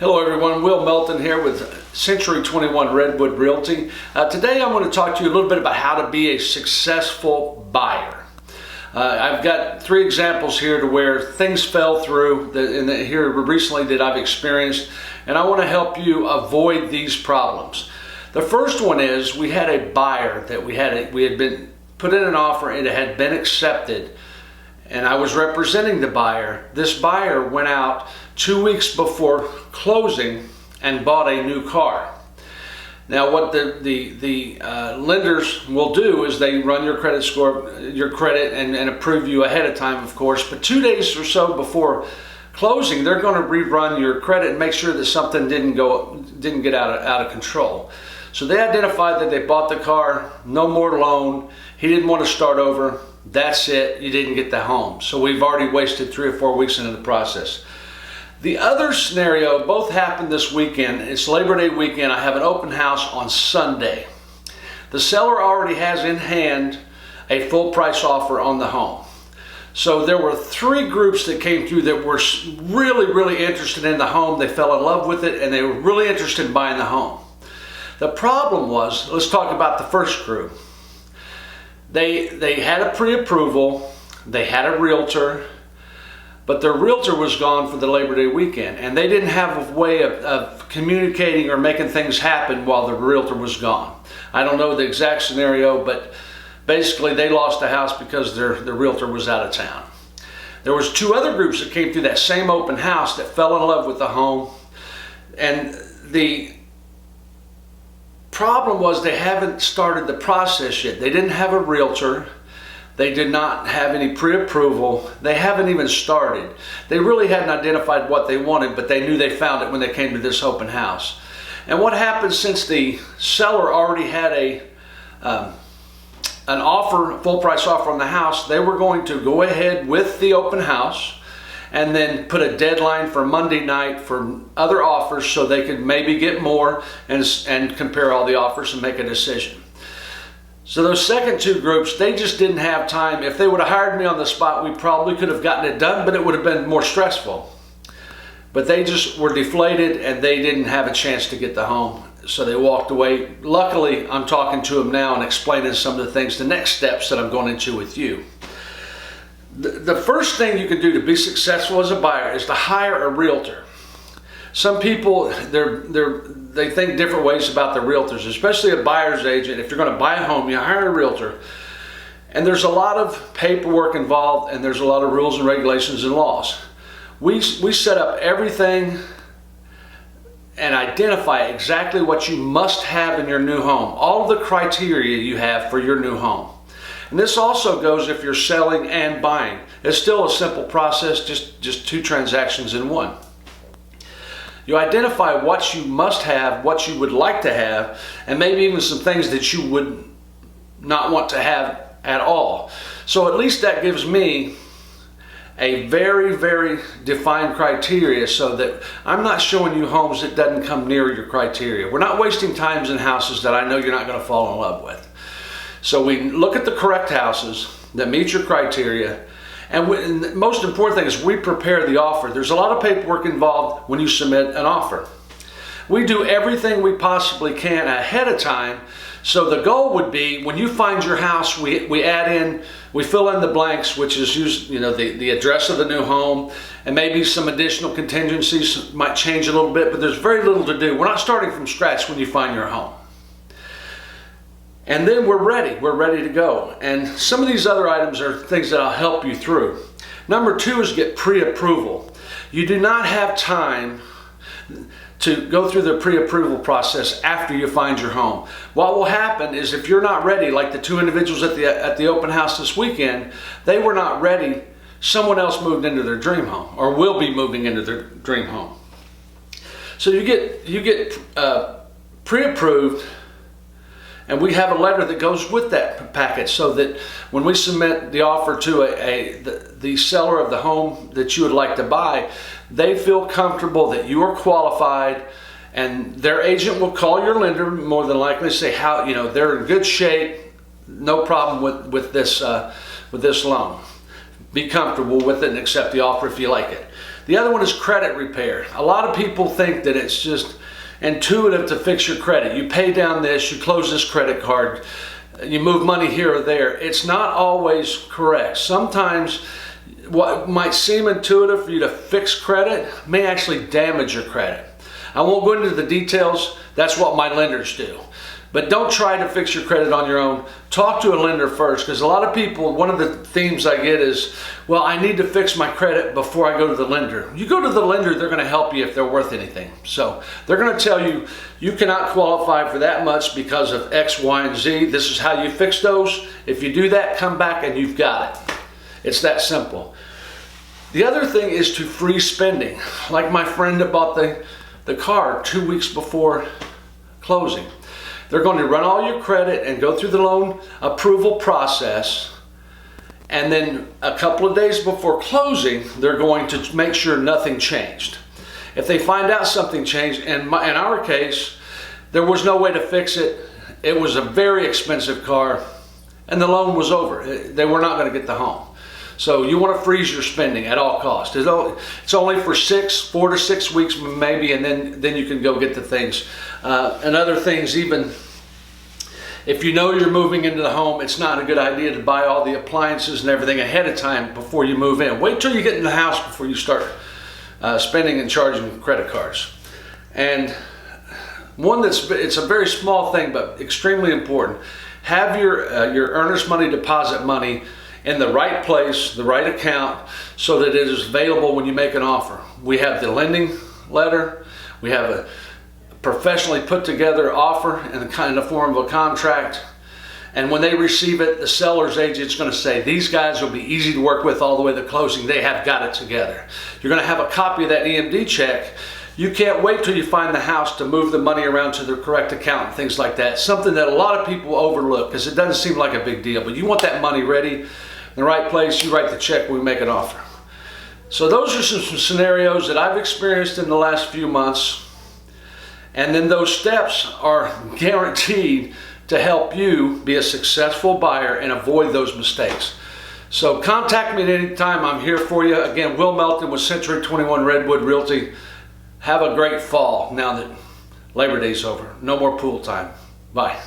Hello everyone, Will Melton here with Century 21 Redwood Realty. Today I'm going to talk to you a little bit about how to be a successful buyer. I've got three examples here to where things fell through here recently that I've experienced, and I want to help you avoid these problems. The first one is we had a buyer that we had been put in an offer and it had been accepted, and I was representing the buyer. This buyer went out 2 weeks before closing and bought a new car. Now what the lenders will do is they run your credit score, your credit, and approve you ahead of time, of course, but 2 days or so before closing they're going to rerun your credit and make sure that something didn't get out of control. So they identified that they bought the car, no more loan, he didn't want to start over, that's it, you didn't get the home. So we've already wasted 3 or 4 weeks into the process. The other scenario both happened this weekend. It's Labor Day weekend. I have an open house on Sunday. The seller already has in hand a full price offer on the home. So there were 3 groups that came through that were really interested in the home. They fell in love with it and they were really interested in buying the home. The problem was, let's talk about the first group. They had a pre-approval, they had a realtor, but their realtor was gone for the Labor Day weekend, and they didn't have a way of communicating or making things happen while the realtor was gone. I don't know the exact scenario, but basically they lost the house because their realtor was out of town. There was 2 other groups that came through that same open house that fell in love with the home, and the problem was they haven't started the process yet. They didn't have a realtor. They did not have any pre-approval. They haven't even started. They really hadn't identified what they wanted, but they knew they found it when they came to this open house. And what happened, since the seller already had an offer, full price offer on the house, they were going to go ahead with the open house and then put a deadline for Monday night for other offers so they could maybe get more and compare all the offers and make a decision. So those second 2 groups, they just didn't have time. If they would have hired me on the spot, we probably could have gotten it done, but it would have been more stressful. But they just were deflated and they didn't have a chance to get the home, so they walked away. Luckily, I'm talking to them now and explaining some of the things, the next steps that I'm going into with you. The first thing you can do to be successful as a buyer is to hire a realtor. Some people, they think different ways about the realtors, especially a buyer's agent. If you're going to buy a home, you hire a realtor. And there's a lot of paperwork involved, and there's a lot of rules and regulations and laws. We set up everything and identify exactly what you must have in your new home, all of the criteria you have for your new home. And this also goes if you're selling and buying. It's still a simple process, just 2 transactions in one. You identify what you must have, what you would like to have, and maybe even some things that you would not want to have at all. So at least that gives me a very defined criteria so that I'm not showing you homes that doesn't come near your criteria. We're not wasting times in houses that I know you're not going to fall in love with. So we look at the correct houses that meet your criteria. And the most important thing is we prepare the offer. There's a lot of paperwork involved when you submit an offer. We do everything we possibly can ahead of time. So the goal would be, when you find your house, we fill in the blanks, which is the address of the new home, and maybe some additional contingencies might change a little bit, but there's very little to do. We're not starting from scratch when you find your home. And then we're ready to go. And some of these other items are things that I'll help you through. Number 2 is get pre-approval. You do not have time to go through the pre-approval process after you find your home. What will happen is, if you're not ready, like the 2 individuals at the open house this weekend, they were not ready. Someone else moved into their dream home, or will be moving into their dream home. So you get pre-approved. And we have a letter that goes with that package, so that when we submit the offer to the seller of the home that you would like to buy, they feel comfortable that you are qualified, and their agent will call your lender more than likely to say how they're in good shape, no problem with this loan. Be comfortable with it and accept the offer if you like it. The other one is credit repair. A lot of people think that it's just intuitive to fix your credit. You pay down this, you close this credit card, you move money here or there. It's not always correct. Sometimes what might seem intuitive for you to fix credit may actually damage your credit. I won't go into the details. That's what my lenders do. But don't try to fix your credit on your own. Talk to a lender first, because a lot of people, one of the themes I get is, well, I need to fix my credit before I go to the lender. You go to the lender, they're going to help you if they're worth anything. So they're going to tell you, you cannot qualify for that much because of X, Y, and Z. This is how you fix those. If you do that, come back and you've got it. It's that simple. The other thing is to freeze spending. Like my friend that bought the car 2 weeks before closing. They're going to run all your credit and go through the loan approval process. And then a couple of days before closing, they're going to make sure nothing changed. If they find out something changed, in our case, there was no way to fix it. It was a very expensive car and the loan was over. They were not going to get the home. So you want to freeze your spending at all costs. It's only for 4 to 6 weeks maybe, and then you can go get the things. And other things, even if you know you're moving into the home, it's not a good idea to buy all the appliances and everything ahead of time before you move in. Wait till you get in the house before you start spending and charging credit cards. And one it's a very small thing but extremely important. Have your earnest money deposit money in the right place, the right account, so that it is available when you make an offer. We have the lending letter, we have a professionally put together offer in the form of a contract, and when they receive it, the seller's agent's going to say, these guys will be easy to work with all the way to closing. They have got it together. You're going to have a copy of that EMD check. You can't wait till you find the house to move the money around to the correct account and things like that. Something that a lot of people overlook because it doesn't seem like a big deal, but you want that money ready in the right place. You write the check when we make an offer. So those are some scenarios that I've experienced in the last few months. And then those steps are guaranteed to help you be a successful buyer and avoid those mistakes. So contact me at any time. I'm here for you. Again, Will Melton with Century 21 Redwood Realty. Have a great fall now that Labor Day's over. No more pool time. Bye.